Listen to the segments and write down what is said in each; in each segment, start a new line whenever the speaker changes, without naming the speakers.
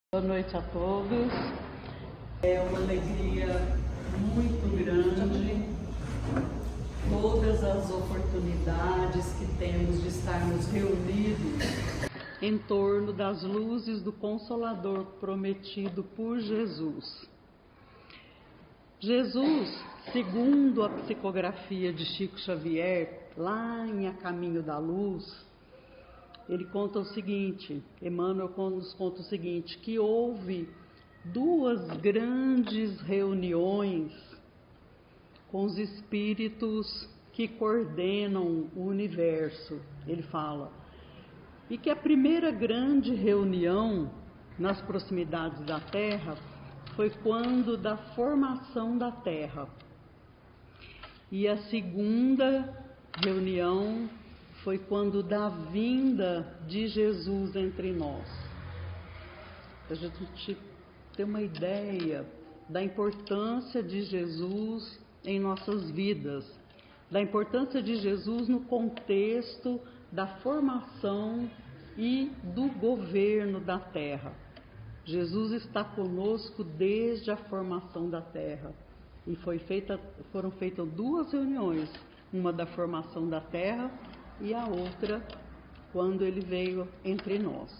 Boa noite a todos. É uma alegria muito grande todas as oportunidades que temos de estarmos reunidos em torno das luzes do Consolador prometido por Jesus. Jesus, segundo a psicografia de Chico Xavier, lá em A Caminho da Luz, ele conta o seguinte, Emmanuel nos conta o seguinte, que houve duas grandes reuniões com os espíritos que coordenam o universo, ele fala, e que a primeira grande reunião nas proximidades da Terra foi quando da formação da Terra, e a segunda reunião foi quando da vinda de Jesus entre nós. A gente ter uma ideia da importância de Jesus em nossas vidas, da importância de Jesus no contexto da formação e do governo da Terra. Jesus está conosco desde a formação da Terra e foram feitas duas reuniões, uma da formação da Terra e a outra quando ele veio entre nós.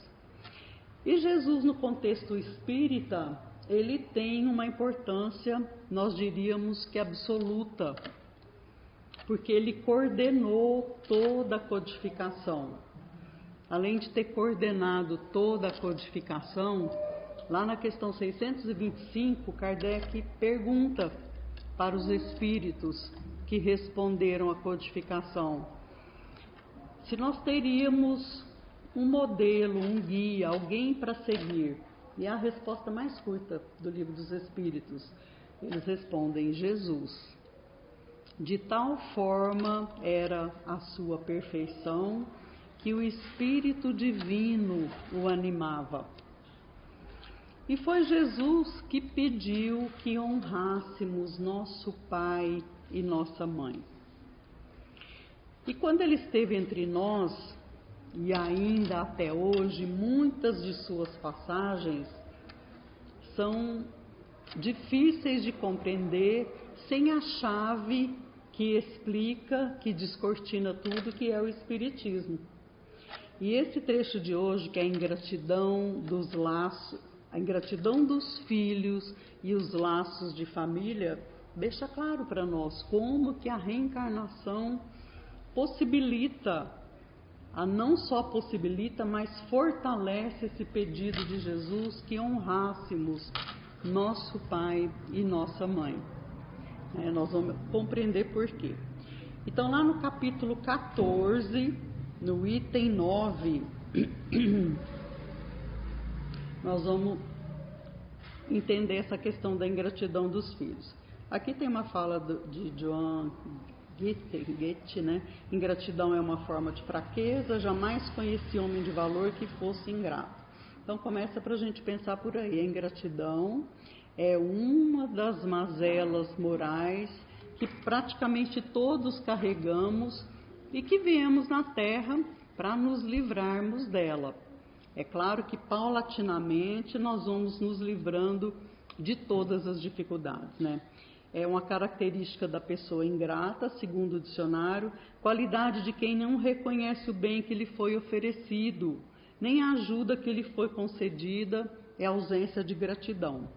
E Jesus, no contexto espírita, ele tem uma importância, nós diríamos que absoluta, porque ele coordenou toda a codificação. Além de ter coordenado toda a codificação, lá na questão 625, Kardec pergunta para os espíritos que responderam à codificação se nós teríamos um modelo, um guia, alguém para seguir. E a resposta mais curta do Livro dos Espíritos, eles respondem: Jesus. De tal forma era a sua perfeição que o Espírito Divino o animava. E foi Jesus que pediu que honrássemos nosso Pai e nossa Mãe. E quando ele esteve entre nós, e ainda até hoje, muitas de suas passagens são difíceis de compreender sem a chave que explica, que descortina tudo, que é o Espiritismo. E esse trecho de hoje, que é a ingratidão dos laços, a ingratidão dos filhos e os laços de família, deixa claro para nós como que a reencarnação possibilita, não só possibilita, mas fortalece esse pedido de Jesus que honrássemos nosso Pai e nossa Mãe. Nós vamos compreender por quê. Então, lá no capítulo 14, no item 9, nós vamos entender essa questão da ingratidão dos filhos. Aqui tem uma fala de Joan Goethe, né? Ingratidão é uma forma de fraqueza, jamais conheci homem de valor que fosse ingrato. Então começa para a gente pensar por aí. A ingratidão é uma das mazelas morais que praticamente todos carregamos e que viemos na Terra para nos livrarmos dela. É claro que paulatinamente nós vamos nos livrando de todas as dificuldades, né? É uma característica da pessoa ingrata, segundo o dicionário, qualidade de quem não reconhece o bem que lhe foi oferecido, nem a ajuda que lhe foi concedida, é a ausência de gratidão.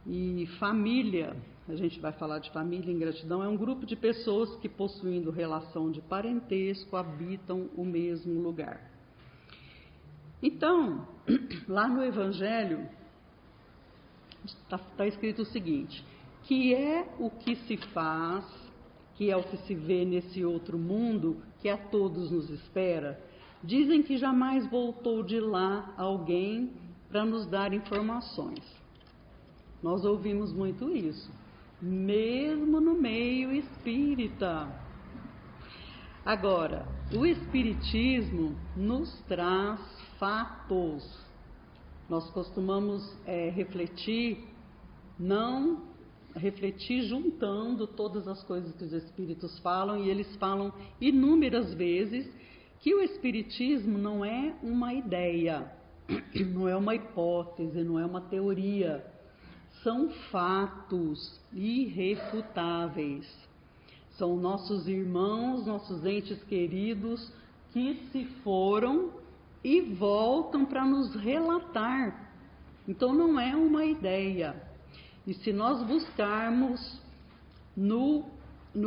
E família, a gente vai falar de família e ingratidão, é um grupo de pessoas que, possuindo relação de parentesco, habitam o mesmo lugar. Então, lá no Evangelho, está escrito o seguinte, que é o que se faz, que é o que se vê nesse outro mundo, que a todos nos espera. Dizem que jamais voltou de lá alguém para nos dar informações. Nós ouvimos muito isso, mesmo no meio espírita. Agora, o Espiritismo nos traz fatos. Nós costumamos refletir juntando todas as coisas que os Espíritos falam, e eles falam inúmeras vezes que o Espiritismo não é uma ideia, não é uma hipótese, não é uma teoria. São fatos irrefutáveis. São nossos irmãos, nossos entes queridos que se foram e voltam para nos relatar. Então não é uma ideia. E se nós buscarmos no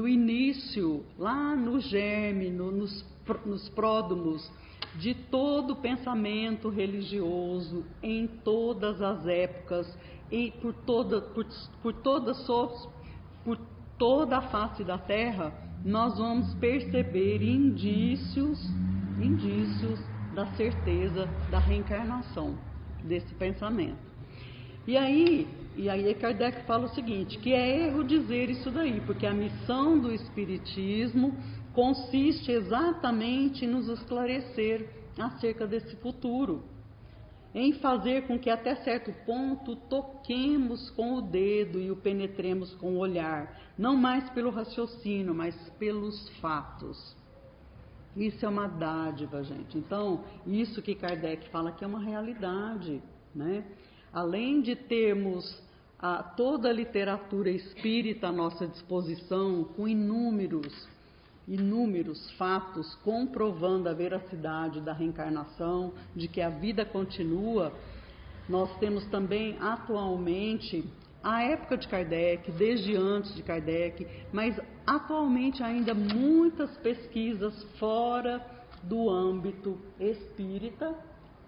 início, lá no germe, nos pródromos de todo o pensamento religioso, em todas as épocas, por toda a face da Terra, nós vamos perceber indícios da certeza da reencarnação desse pensamento. E aí Kardec fala o seguinte, que é erro dizer isso daí, porque a missão do Espiritismo consiste exatamente em nos esclarecer acerca desse futuro, em fazer com que até certo ponto toquemos com o dedo e o penetremos com o olhar, não mais pelo raciocínio, mas pelos fatos. Isso é uma dádiva, gente. Então, isso que Kardec fala que é uma realidade, né? Além de termos toda a literatura espírita à nossa disposição, com inúmeros fatos comprovando a veracidade da reencarnação, de que a vida continua, nós temos também atualmente, a época de Kardec, desde antes de Kardec, mas atualmente ainda muitas pesquisas fora do âmbito espírita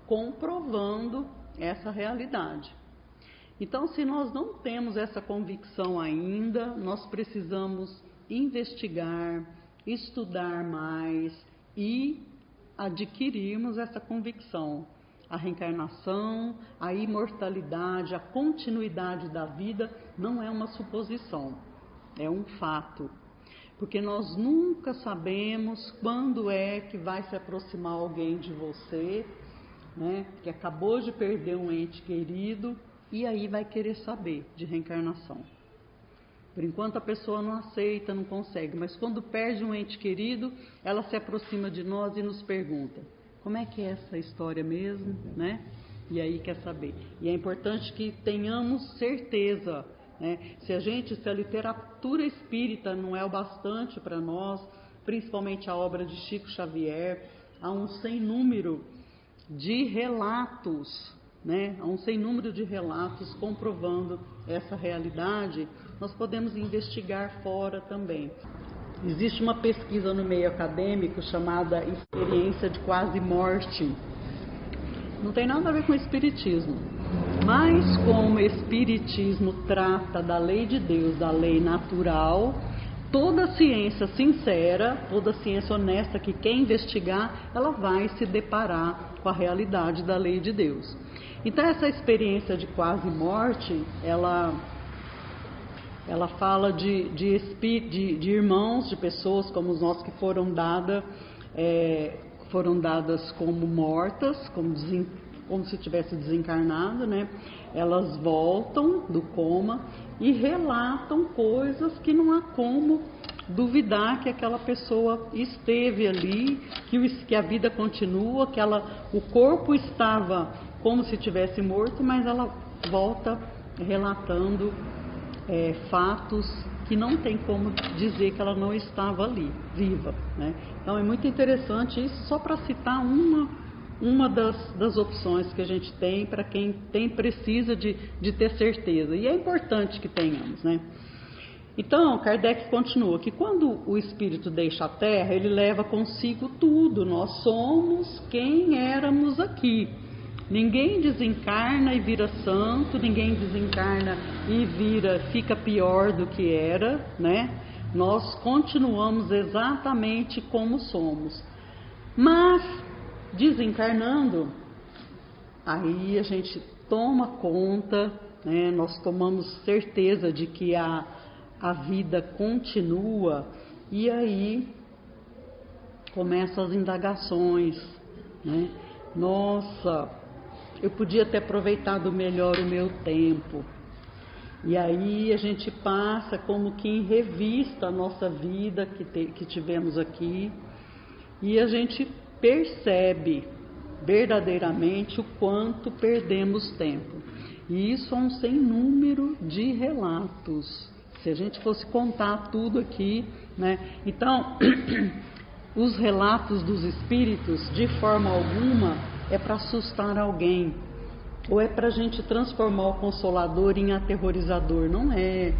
comprovando essa realidade. Então, se nós não temos essa convicção ainda, nós precisamos investigar, estudar mais e adquirirmos essa convicção. A reencarnação, a imortalidade, a continuidade da vida não é uma suposição, é um fato. Porque nós nunca sabemos quando é que vai se aproximar alguém de você, né, que acabou de perder um ente querido, e aí vai querer saber de reencarnação. Por enquanto a pessoa não aceita, não consegue, mas quando perde um ente querido, ela se aproxima de nós e nos pergunta, como é que é essa história mesmo, né? E aí quer saber. E é importante que tenhamos certeza, né? Se a literatura espírita não é o bastante para nós, principalmente a obra de Chico Xavier, há um sem número de relatos, né? Há um sem número de relatos comprovando essa realidade. Nós podemos investigar fora também. Existe uma pesquisa no meio acadêmico chamada experiência de quase morte. Não tem nada a ver com o espiritismo, mas como o espiritismo trata da lei de Deus, da lei natural, toda ciência sincera, toda ciência honesta que quer investigar, ela vai se deparar com a realidade da lei de Deus. Então essa experiência de quase morte, ela fala de irmãos, de pessoas como nós que foram dadas como mortas, como se tivesse desencarnado, né? Elas voltam do coma e relatam coisas que não há como duvidar que aquela pessoa esteve ali, que a vida continua, que o corpo estava como se tivesse morto, mas ela volta relatando fatos que não tem como dizer que ela não estava ali, viva, né? Então é muito interessante isso, só para citar uma das opções que a gente tem para quem precisa de ter certeza, e é importante que tenhamos, né? Então, Kardec continua que quando o espírito deixa a Terra, ele leva consigo tudo, nós somos quem éramos aqui. Ninguém desencarna e vira santo, ninguém desencarna e fica pior do que era, né? Nós continuamos exatamente como somos. Mas, desencarnando, aí a gente toma conta, né? Nós tomamos certeza de que a vida continua, e aí começam as indagações, né? Nossa, eu podia ter aproveitado melhor o meu tempo. E aí a gente passa como que em revista a nossa vida que tivemos aqui, e a gente percebe, verdadeiramente o quanto perdemos tempo. E isso é um sem número de relatos. Se a gente fosse contar tudo aqui, né? Então, os relatos dos espíritos, de forma alguma, é para assustar alguém, ou é para a gente transformar o Consolador em aterrorizador. Não é.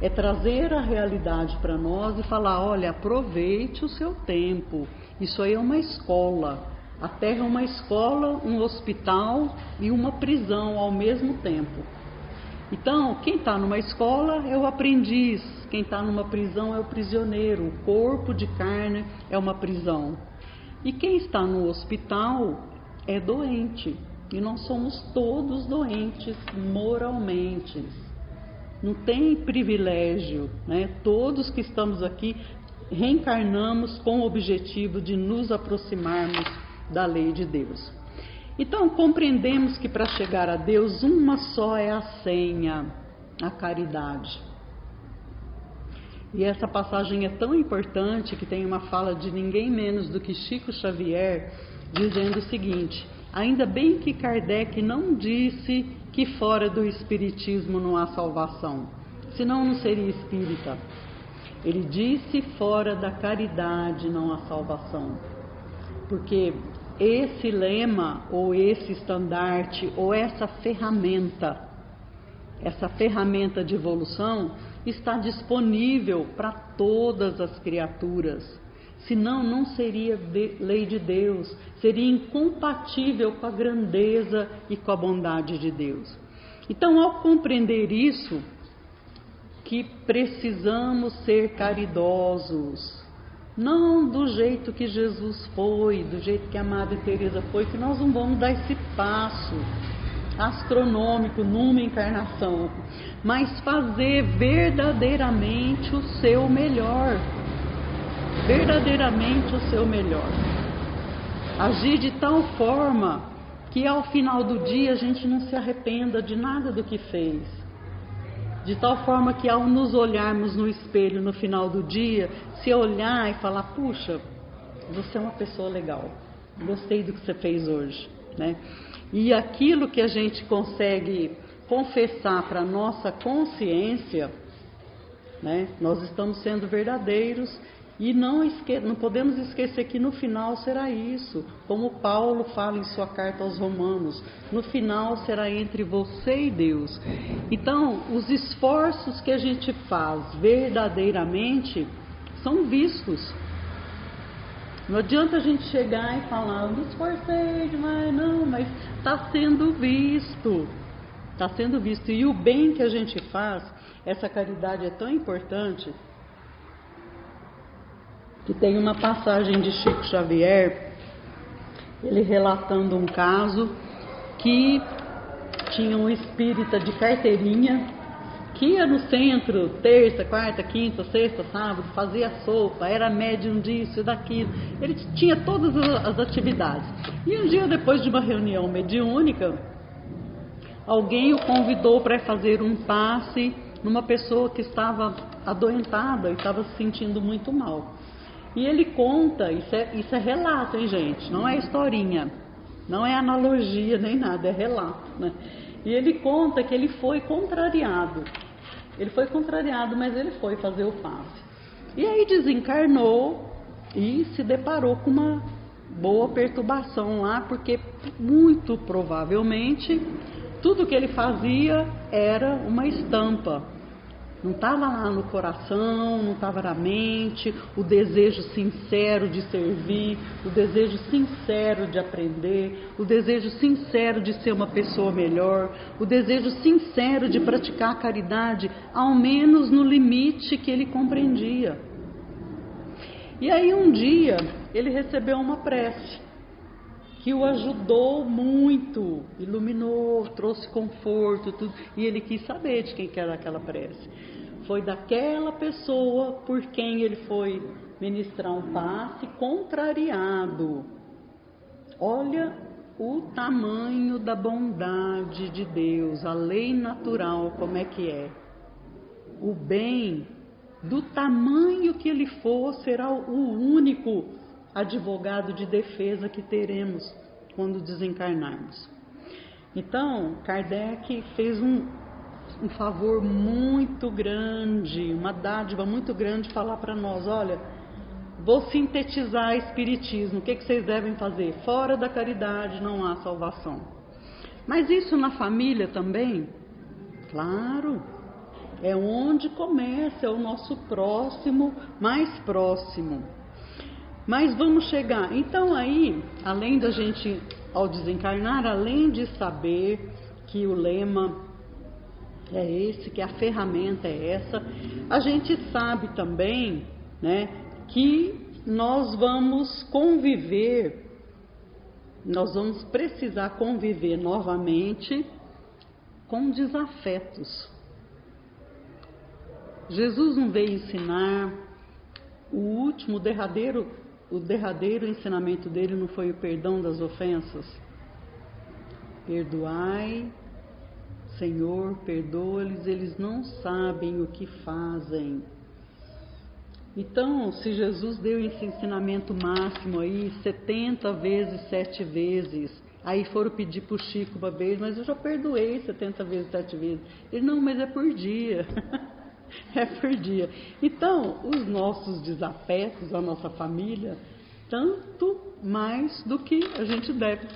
É trazer a realidade para nós e falar, olha, aproveite o seu tempo. Isso aí é uma escola. A Terra é uma escola, um hospital e uma prisão ao mesmo tempo. Então, quem está numa escola é o aprendiz, quem está numa prisão é o prisioneiro, o corpo de carne é uma prisão. E quem está no hospital é doente, e nós somos todos doentes moralmente. Não tem privilégio, né? Todos que estamos aqui reencarnamos com o objetivo de nos aproximarmos da lei de Deus. Então, compreendemos que para chegar a Deus, uma só é a senha, a caridade. E essa passagem é tão importante que tem uma fala de ninguém menos do que Chico Xavier, dizendo o seguinte: ainda bem que Kardec não disse que fora do espiritismo não há salvação, senão não seria espírita. Ele disse fora da caridade não há salvação, porque esse lema, ou esse estandarte, ou essa ferramenta de evolução está disponível para todas as criaturas. Senão não seria lei de Deus, seria incompatível com a grandeza e com a bondade de Deus. Então, ao compreender isso, que precisamos ser caridosos, não do jeito que Jesus foi, do jeito que a Madre Teresa foi, que nós não vamos dar esse passo astronômico numa encarnação, mas fazer verdadeiramente o seu melhor. Verdadeiramente o seu melhor. Agir de tal forma que ao final do dia a gente não se arrependa de nada do que fez. De tal forma que ao nos olharmos no espelho no final do dia, se olhar e falar, puxa, você é uma pessoa legal, gostei do que você fez hoje, né? E aquilo que a gente consegue confessar para a nossa consciência, né? Nós estamos sendo verdadeiros. E não podemos esquecer que no final será isso, como Paulo fala em sua carta aos Romanos, no final será entre você e Deus. Então, os esforços que a gente faz verdadeiramente são vistos. Não adianta a gente chegar e falar, eu me esforcei demais, não, mas está sendo visto. Está sendo visto. E o bem que a gente faz, essa caridade é tão importante, que tem uma passagem de Chico Xavier, ele relatando um caso que tinha um espírita de carteirinha que ia no centro terça, quarta, quinta, sexta, sábado, fazia sopa, era médium disso e daquilo, ele tinha todas as atividades. E um dia, depois de uma reunião mediúnica, alguém o convidou para fazer um passe numa pessoa que estava adoentada e estava se sentindo muito mal. E ele conta, isso é relato, hein, gente? Não é historinha, não é analogia nem nada, é relato, né? E ele conta que ele foi contrariado. Ele foi contrariado, mas ele foi fazer o passe. E aí desencarnou e se deparou com uma boa perturbação lá, porque muito provavelmente tudo que ele fazia era uma estampa. Não estava lá no coração, não estava na mente, o desejo sincero de servir, o desejo sincero de aprender, o desejo sincero de ser uma pessoa melhor, o desejo sincero de praticar a caridade, ao menos no limite que ele compreendia. E aí um dia ele recebeu uma prece que o ajudou muito, iluminou, trouxe conforto, tudo, e ele quis saber de quem que era aquela prece. Foi daquela pessoa por quem ele foi ministrar um passe contrariado. Olha o tamanho da bondade de Deus, a lei natural, como é que é. O bem, do tamanho que ele for, será o único advogado de defesa que teremos quando desencarnarmos. Então, Kardec fez um favor muito grande, uma dádiva muito grande, falar para nós: olha, vou sintetizar Espiritismo, o que vocês devem fazer? Fora da caridade não há salvação. Mas isso na família também? Claro, é onde começa, é o nosso próximo, mais próximo. Mas vamos chegar, então aí, além da gente, ao desencarnar, além de saber que o lema é esse, que a ferramenta é essa, a gente sabe também, né, que nós vamos conviver, nós vamos precisar conviver novamente com desafetos. Jesus não veio ensinar, o derradeiro ensinamento dele não foi o perdão das ofensas? Perdoai, Senhor, perdoa-lhes, eles não sabem o que fazem. Então, se Jesus deu esse ensinamento máximo aí, 70 vezes, 7 vezes, aí foram pedir para o Chico uma vez, mas eu já perdoei 70 vezes, 7 vezes. Ele, não, mas é por dia. É por dia. Então, os nossos desafetos, a nossa família, tanto mais do que a gente deve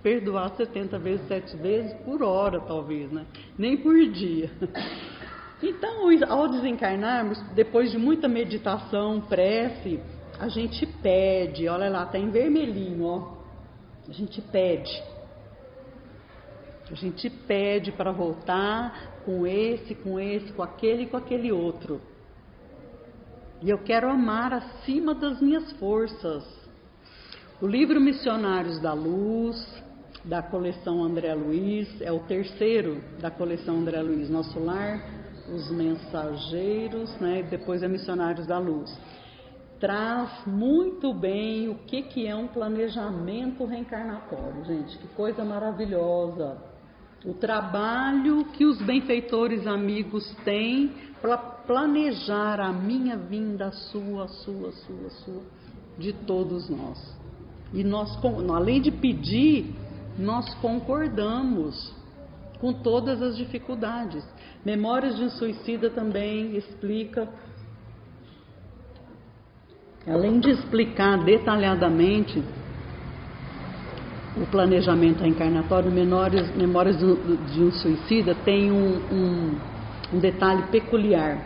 perdoar 70 vezes, 7 vezes por hora, talvez, né? Nem por dia. Então, ao desencarnarmos, depois de muita meditação, prece, a gente pede, olha lá, está em vermelhinho, ó. A gente pede para voltar com esse, com aquele e com aquele outro. E eu quero amar acima das minhas forças. O livro Missionários da Luz, da coleção André Luiz, é o terceiro da coleção André Luiz, Nosso Lar, Os Mensageiros, né? E depois é Missionários da Luz. Traz muito bem o que é um planejamento reencarnatório, gente, que coisa maravilhosa. O trabalho que os benfeitores amigos têm para planejar a minha vinda, a sua, de todos nós. E nós, além de pedir, nós concordamos com todas as dificuldades. Memórias de um Suicida também explica, além de explicar detalhadamente o planejamento reencarnatório, Memórias de um Suicida tem um detalhe peculiar.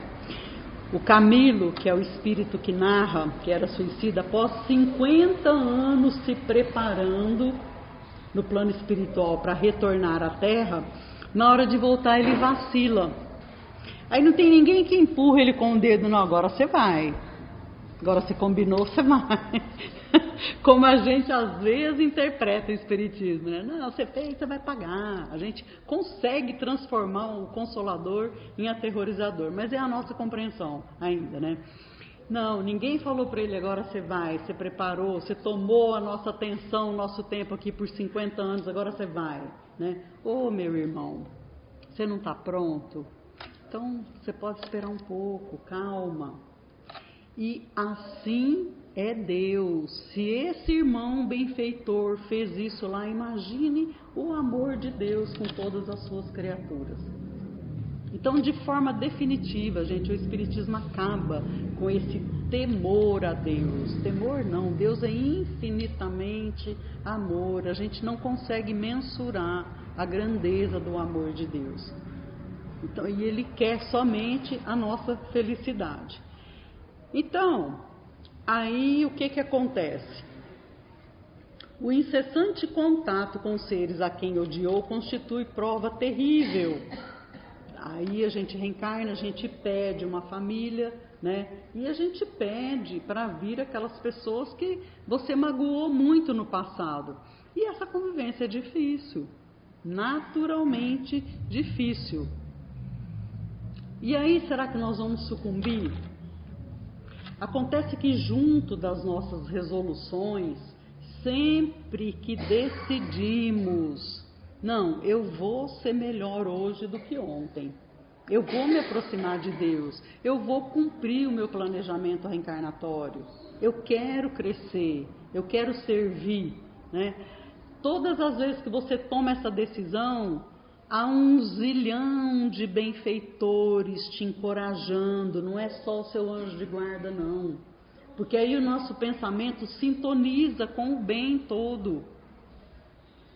O Camilo, que é o espírito que narra, que era suicida, após 50 anos se preparando no plano espiritual para retornar à Terra, na hora de voltar ele vacila. Aí não tem ninguém que empurra ele com o dedo, não, agora você vai. Agora você combinou, você vai. Como a gente às vezes interpreta o Espiritismo, né? Não, você fez, você vai pagar. A gente consegue transformar o Consolador em aterrorizador, mas é a nossa compreensão ainda, né? Não, ninguém falou para ele, agora você vai, você preparou, você tomou a nossa atenção, o nosso tempo aqui por 50 anos, agora você vai, né? Ô, meu irmão, você não está pronto? Então, você pode esperar um pouco, calma. E assim é Deus. Se esse irmão benfeitor fez isso lá, imagine o amor de Deus com todas as suas criaturas. Então, de forma definitiva, gente, o Espiritismo acaba com esse temor a Deus. Temor não, Deus é infinitamente amor. A gente não consegue mensurar a grandeza do amor de Deus. Então, e Ele quer somente a nossa felicidade. Então, aí o que acontece? O incessante contato com seres a quem odiou constitui prova terrível. Aí a gente reencarna, a gente pede uma família, né? E a gente pede para vir aquelas pessoas que você magoou muito no passado. E essa convivência é difícil, naturalmente difícil. E aí, será que nós vamos sucumbir? Acontece que junto das nossas resoluções, sempre que decidimos, não, eu vou ser melhor hoje do que ontem, eu vou me aproximar de Deus, eu vou cumprir o meu planejamento reencarnatório, eu quero crescer, eu quero servir, né? todas as vezes que você toma essa decisão, há um zilhão de benfeitores te encorajando, não é só o seu anjo de guarda, não. Porque aí o nosso pensamento sintoniza com o bem todo.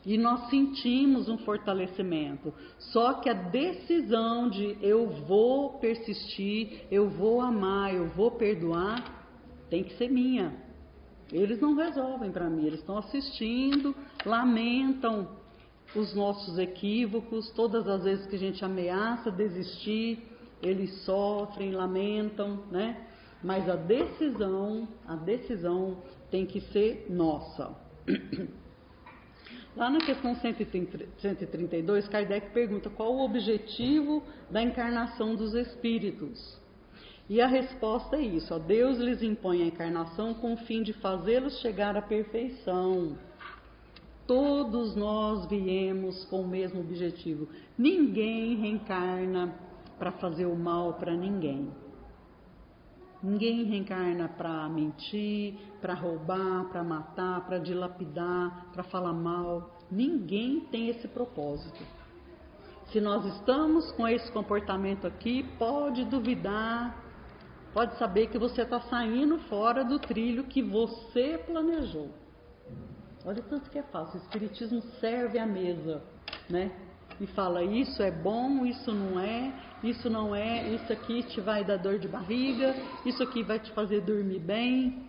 E nós sentimos um fortalecimento. Só que a decisão de eu vou persistir, eu vou amar, eu vou perdoar, tem que ser minha. Eles não resolvem para mim, eles estão assistindo, lamentam os nossos equívocos, todas as vezes que a gente ameaça desistir, eles sofrem, lamentam, né? Mas a decisão tem que ser nossa. Lá na questão 132, Kardec pergunta qual o objetivo da encarnação dos espíritos. E a resposta é isso, ó, Deus lhes impõe a encarnação com o fim de fazê-los chegar à perfeição. Todos nós viemos com o mesmo objetivo. Ninguém reencarna para fazer o mal para ninguém. Ninguém reencarna para mentir, para roubar, para matar, para dilapidar, para falar mal. Ninguém tem esse propósito. Se nós estamos com esse comportamento aqui, pode duvidar, pode saber que você está saindo fora do trilho que você planejou. Olha tanto que é fácil. O Espiritismo serve à mesa, né? E fala, isso é bom, isso não é, isso aqui te vai dar dor de barriga, isso aqui vai te fazer dormir bem.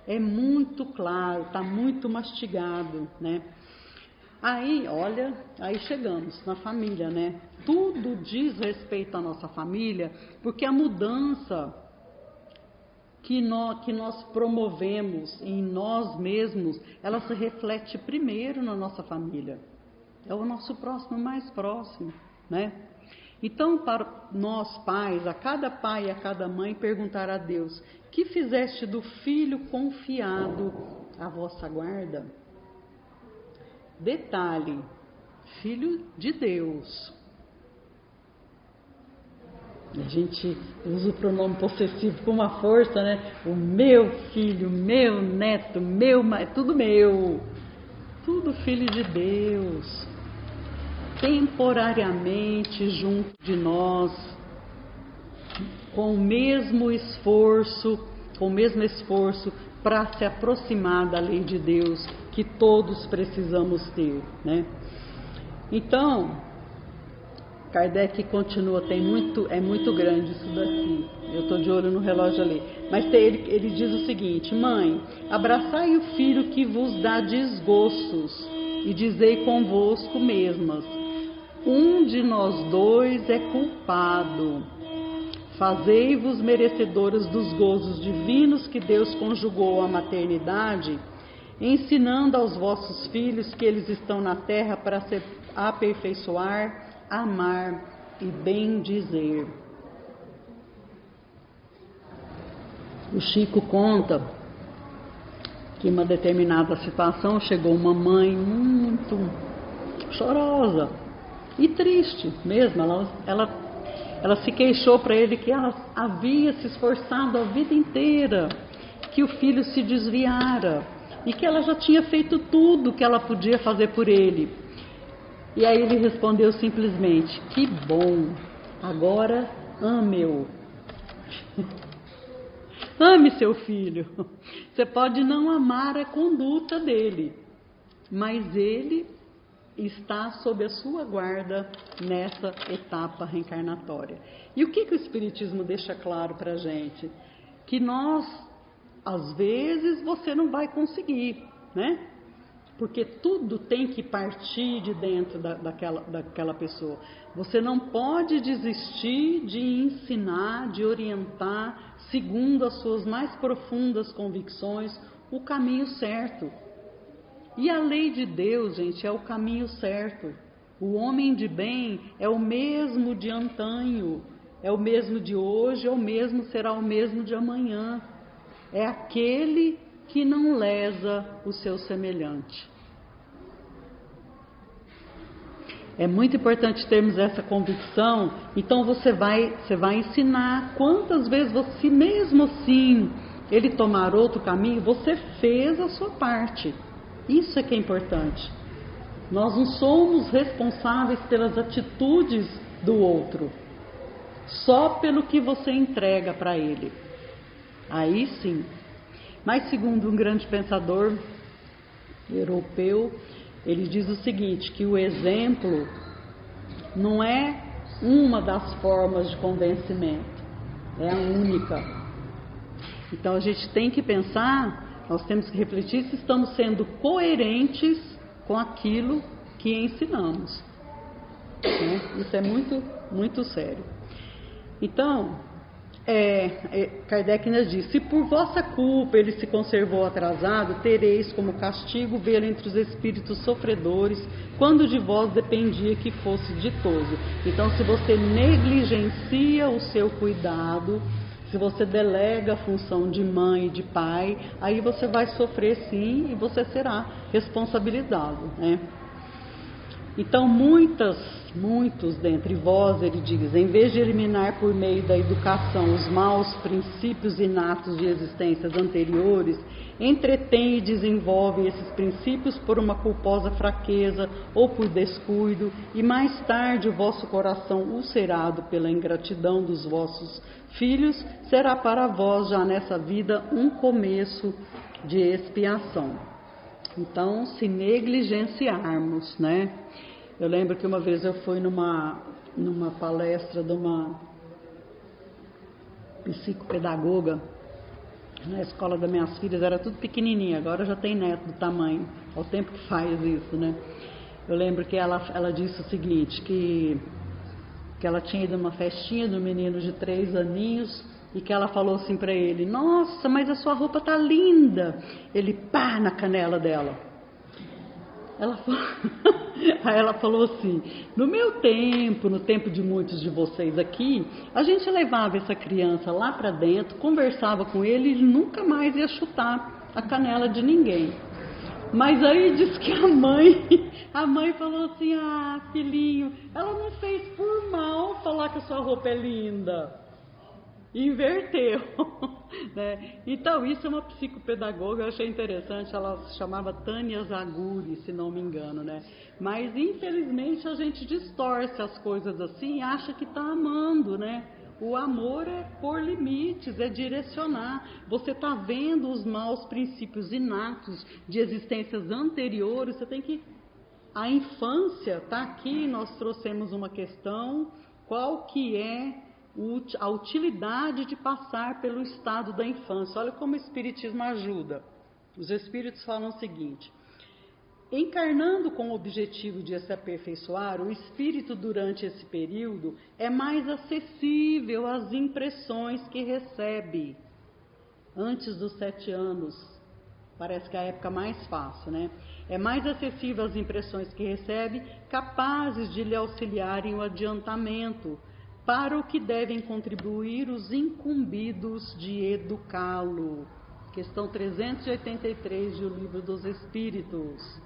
É muito claro, está muito mastigado, né? Aí, olha, aí chegamos na família, né? Tudo diz respeito à nossa família, porque a mudança que nós promovemos em nós mesmos, ela se reflete primeiro na nossa família. É o nosso próximo mais próximo, né? Então, para nós pais, a cada pai e a cada mãe, perguntar a Deus, que fizeste do filho confiado à vossa guarda? Detalhe, filho de Deus. A gente usa o pronome possessivo com uma força, né? O meu filho, meu neto, tudo meu. Tudo filho de Deus. Temporariamente junto de nós, com o mesmo esforço para se aproximar da lei de Deus que todos precisamos ter, né? Então, Kardec continua, é muito grande isso daqui, eu estou de olho no relógio ali, mas ele diz o seguinte: mãe, abraçai o filho que vos dá desgostos e dizei convosco mesmas, um de nós dois é culpado. Fazei-vos merecedoras dos gozos divinos que Deus conjugou à maternidade, ensinando aos vossos filhos que eles estão na terra para se aperfeiçoar, amar e bendizer. O Chico conta que em uma determinada situação chegou uma mãe muito chorosa e triste mesmo. Ela se queixou para ele que ela havia se esforçado a vida inteira, que o filho se desviara e que ela já tinha feito tudo que ela podia fazer por ele. E aí ele respondeu simplesmente: que bom, agora ame-o. Ame seu filho. Você pode não amar a conduta dele, mas ele está sob a sua guarda nessa etapa reencarnatória. E o que o Espiritismo deixa claro para a gente? Que nós, às vezes, você não vai conseguir, né? Porque tudo tem que partir de dentro daquela pessoa. Você não pode desistir de ensinar, de orientar, segundo as suas mais profundas convicções, o caminho certo. E a lei de Deus, gente, é o caminho certo. O homem de bem é o mesmo de antanho, é o mesmo de hoje, será o mesmo de amanhã. É aquele que não lesa o seu semelhante. É muito importante termos essa convicção. Então você vai ensinar. Quantas vezes você, mesmo assim, ele tomar outro caminho, você fez a sua parte. Isso é que é importante. Nós não somos responsáveis pelas atitudes do outro, só pelo que você entrega para ele. Aí sim. Mas segundo um grande pensador europeu, ele diz o seguinte, que o exemplo não é uma das formas de convencimento, é a única. Então a gente tem que pensar, nós temos que refletir se estamos sendo coerentes com aquilo que ensinamos. Isso é muito, muito sério. Então, Kardec nos diz, se por vossa culpa ele se conservou atrasado, tereis como castigo vê-lo entre os espíritos sofredores, quando de vós dependia que fosse ditoso. Então, se você negligencia o seu cuidado, se você delega a função de mãe e de pai, aí você vai sofrer sim e você será responsabilizado, né? Então, muitos dentre vós, ele diz, em vez de eliminar por meio da educação os maus princípios inatos de existências anteriores, entretêm e desenvolvem esses princípios por uma culposa fraqueza ou por descuido, e mais tarde o vosso coração ulcerado pela ingratidão dos vossos filhos, será para vós já nessa vida um começo de expiação. Então, se negligenciarmos, né? Eu lembro que uma vez eu fui numa palestra de uma psicopedagoga na escola das minhas filhas, era tudo pequenininha, agora já tem neto do tamanho, ao tempo que faz isso, né? Eu lembro que ela disse o seguinte, que ela tinha ido numa festinha do menino de 3 aninhos, e que ela falou assim para ele, nossa, mas a sua roupa tá linda. Ele, pá, na canela dela. Aí ela falou assim, no meu tempo, no tempo de muitos de vocês aqui, a gente levava essa criança lá para dentro, conversava com ele e ele nunca mais ia chutar a canela de ninguém. Mas aí diz que a mãe falou assim, ah, filhinho, ela não fez por mal falar que a sua roupa é linda. Inverteu, né? Então isso é uma psicopedagoga, eu achei interessante, ela se chamava Tânia Zaguri, se não me engano, né? Mas infelizmente a gente distorce as coisas assim e acha que está amando, né? O amor é pôr limites, é direcionar. Você está vendo os maus princípios inatos de existências anteriores, você tem que... A infância está aqui, nós trouxemos uma questão, qual que é a utilidade de passar pelo estado da infância. Olha como o Espiritismo ajuda. Os Espíritos falam o seguinte, encarnando com o objetivo de se aperfeiçoar, o espírito durante esse período é mais acessível às impressões que recebe. Antes dos 7 anos, parece que é a época mais fácil, né? É mais acessível às impressões que recebe, capazes de lhe auxiliarem o adiantamento, para o que devem contribuir os incumbidos de educá-lo. Questão 383 do Livro dos Espíritos.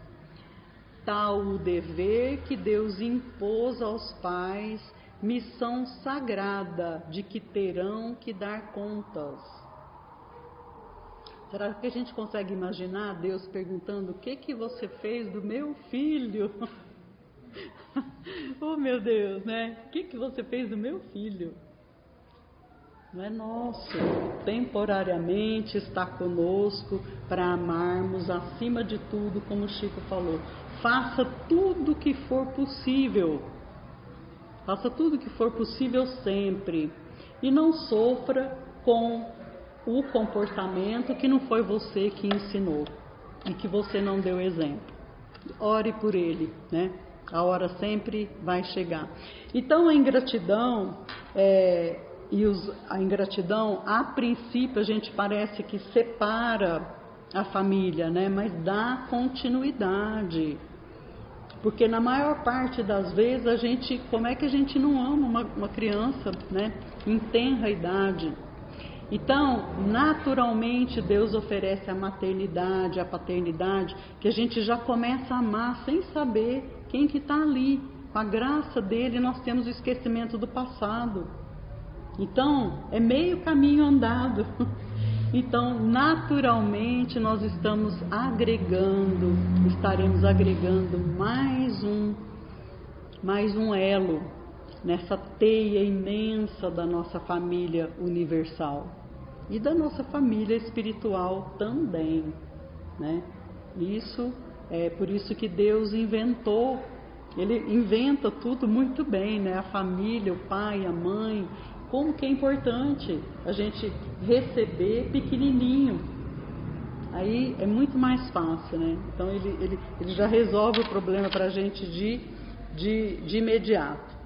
Tal o dever que Deus impôs aos pais, missão sagrada de que terão que dar contas. Será que a gente consegue imaginar Deus perguntando, o que você fez do meu filho? Oh meu Deus, né? O que você fez do meu filho? Não é nosso. Temporariamente está conosco para amarmos acima de tudo, como o Chico falou. Faça tudo o que for possível. Faça tudo o que for possível sempre. E não sofra com o comportamento que não foi você que ensinou e que você não deu exemplo. Ore por ele, né? A hora sempre vai chegar. Então a ingratidão, a princípio a gente parece que separa a família, né? Mas dá continuidade. Porque na maior parte das vezes como é que a gente não ama uma criança, né? Em tenra idade. Então, naturalmente, Deus oferece a maternidade, a paternidade, que a gente já começa a amar sem saber quem que está ali. Com a graça dele, nós temos o esquecimento do passado. Então, é meio caminho andado. Então, naturalmente, nós estaremos agregando mais um elo nessa teia imensa da nossa família universal e da nossa família espiritual também, né? Isso é por isso que Deus inventou, Ele inventa tudo muito bem, né? A família, o pai, a mãe, como que é importante a gente receber pequenininho. Aí é muito mais fácil, né? Então ele já resolve o problema para a gente de imediato.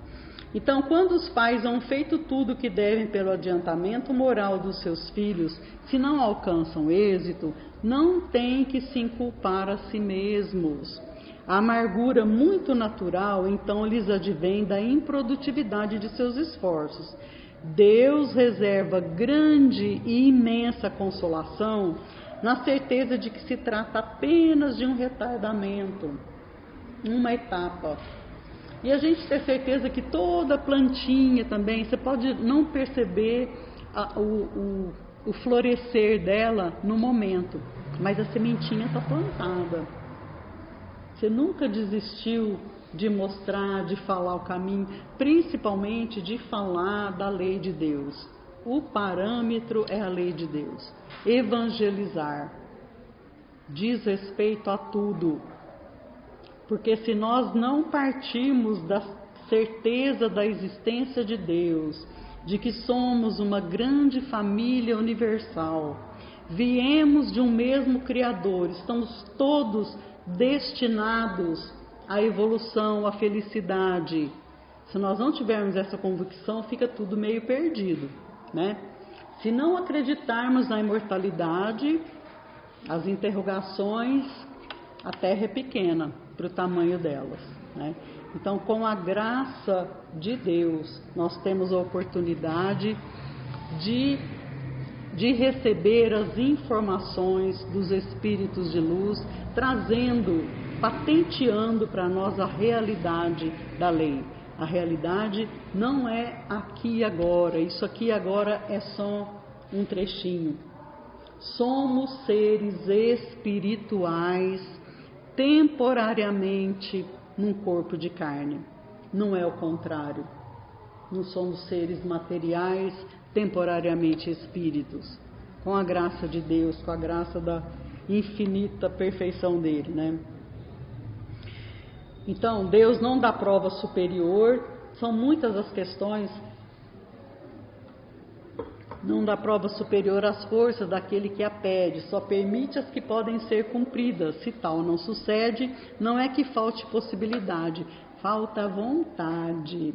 Então, quando os pais hão feito tudo o que devem pelo adiantamento moral dos seus filhos, se não alcançam êxito, não têm que se inculpar a si mesmos. A amargura muito natural, então, lhes advém da improdutividade de seus esforços. Deus reserva grande e imensa consolação na certeza de que se trata apenas de um retardamento, uma etapa. E a gente ter certeza que toda plantinha também, você pode não perceber o florescer dela no momento, mas a sementinha está plantada. Você nunca desistiu de mostrar, de falar o caminho, principalmente de falar da lei de Deus. O parâmetro é a lei de Deus. Evangelizar diz respeito a tudo. Porque se nós não partirmos da certeza da existência de Deus, de que somos uma grande família universal, viemos de um mesmo Criador, estamos todos destinados à evolução, à felicidade. Se nós não tivermos essa convicção, fica tudo meio perdido, né? Se não acreditarmos na imortalidade, as interrogações, a Terra é pequena para o tamanho delas, né? Então, com a graça de Deus, nós temos a oportunidade de receber as informações dos Espíritos de Luz, patenteando para nós a realidade da lei. A realidade não é aqui e agora, isso aqui agora é só um trechinho. Somos seres espirituais temporariamente num corpo de carne. Não é o contrário. Não somos seres materiais temporariamente espíritos. Com a graça de Deus, com a graça da infinita perfeição dele, né? Então, Deus não dá prova superior, são muitas as questões. Não dá prova superior às forças daquele que a pede, só permite as que podem ser cumpridas. Se tal não sucede, não é que falte possibilidade, falta vontade.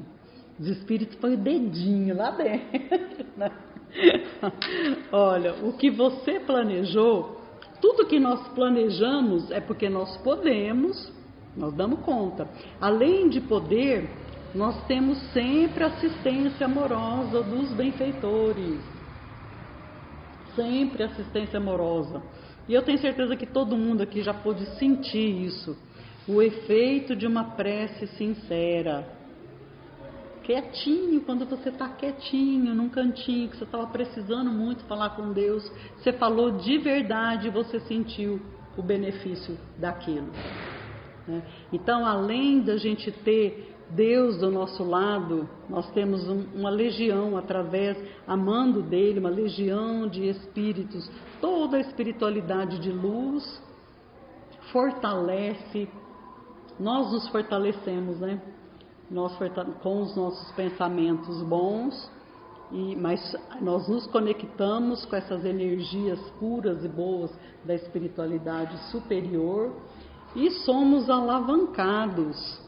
Os espíritos põem o dedinho lá dentro, né? Olha, o que você planejou, tudo que nós planejamos é porque nós podemos, nós damos conta. Além de poder, nós temos sempre assistência amorosa dos benfeitores. Sempre assistência amorosa. E eu tenho certeza que todo mundo aqui já pôde sentir isso. O efeito de uma prece sincera. Quietinho, quando você está quietinho, num cantinho, que você estava precisando muito falar com Deus, você falou de verdade e você sentiu o benefício daquilo. Né? Então, além da gente ter Deus do nosso lado, nós temos uma legião amando dele, uma legião de espíritos. Toda a espiritualidade de luz fortalece, nós nos fortalecemos, né? Com os nossos pensamentos bons, mas nós nos conectamos com essas energias puras e boas da espiritualidade superior e somos alavancados.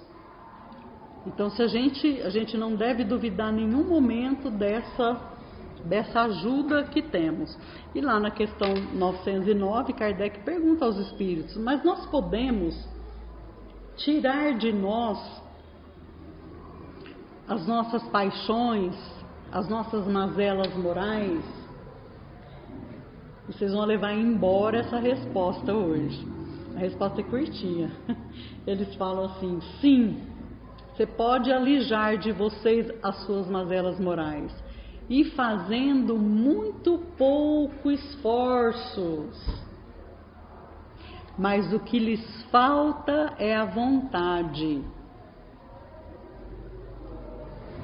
Então, a gente não deve duvidar em nenhum momento dessa ajuda que temos. E lá na questão 909, Kardec pergunta aos espíritos, mas nós podemos tirar de nós as nossas paixões, as nossas mazelas morais? E vocês vão levar embora essa resposta hoje. A resposta é curtinha. Eles falam assim, sim, você pode alijar de vocês as suas mazelas morais. e fazendo muito pouco esforços. Mas o que lhes falta é a vontade.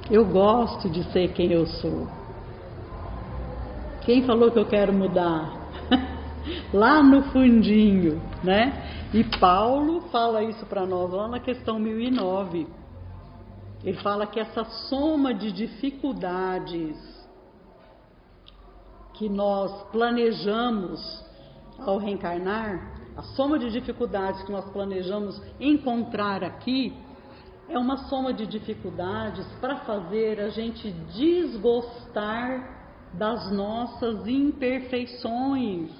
Eu gosto de ser quem eu sou. Quem falou que eu quero mudar? Lá no fundinho, né? E Paulo fala isso para nós lá na questão 1009. Ele fala que essa soma de dificuldades que nós planejamos ao reencarnar, a soma de dificuldades que nós planejamos encontrar aqui, é uma soma de dificuldades para fazer a gente desgostar das nossas imperfeições.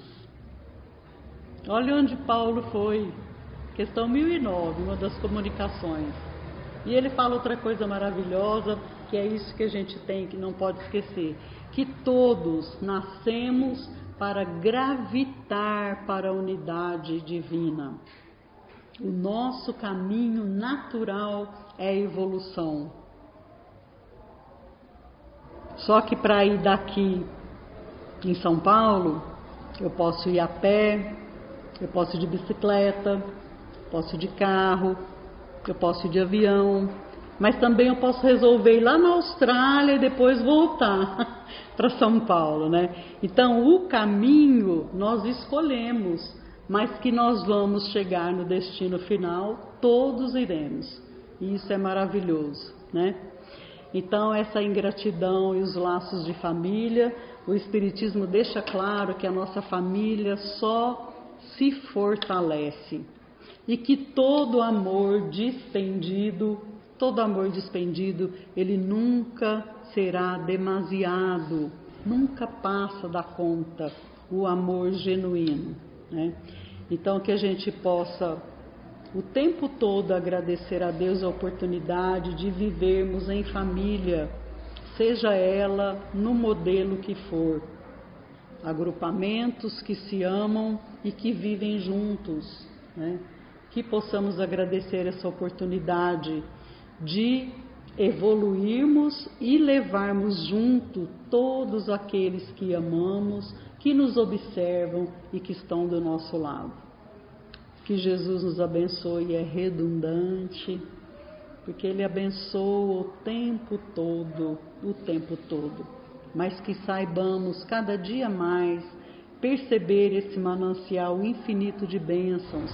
Olha onde Paulo foi, questão 1009, uma das comunicações. E ele fala outra coisa maravilhosa, que é isso que a gente tem, que não pode esquecer, que todos nascemos para gravitar para a unidade divina. O nosso caminho natural é a evolução. Só que para ir daqui em São Paulo, eu posso ir a pé, eu posso ir de bicicleta, posso ir de carro, eu posso ir de avião, mas também eu posso resolver ir lá na Austrália e depois voltar para São Paulo, né? Então, o caminho nós escolhemos, mas que nós vamos chegar no destino final, todos iremos. E isso é maravilhoso, né? Então, essa ingratidão e os laços de família, o Espiritismo deixa claro que a nossa família só se fortalece e que todo amor despendido, ele nunca será demasiado, nunca passa da conta o amor genuíno, né? Então, que a gente possa o tempo todo agradecer a Deus a oportunidade de vivermos em família, seja ela no modelo que for, agrupamentos que se amam e que vivem juntos, né? Que possamos agradecer essa oportunidade de evoluirmos e levarmos junto todos aqueles que amamos, que nos observam e que estão do nosso lado. Que Jesus nos abençoe é redundante, porque Ele abençoa o tempo todo, mas que saibamos cada dia mais perceber esse manancial infinito de bênçãos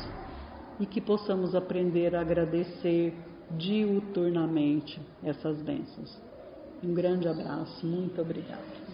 e que possamos aprender a agradecer diuturnamente essas bênçãos. Um grande abraço, muito obrigada.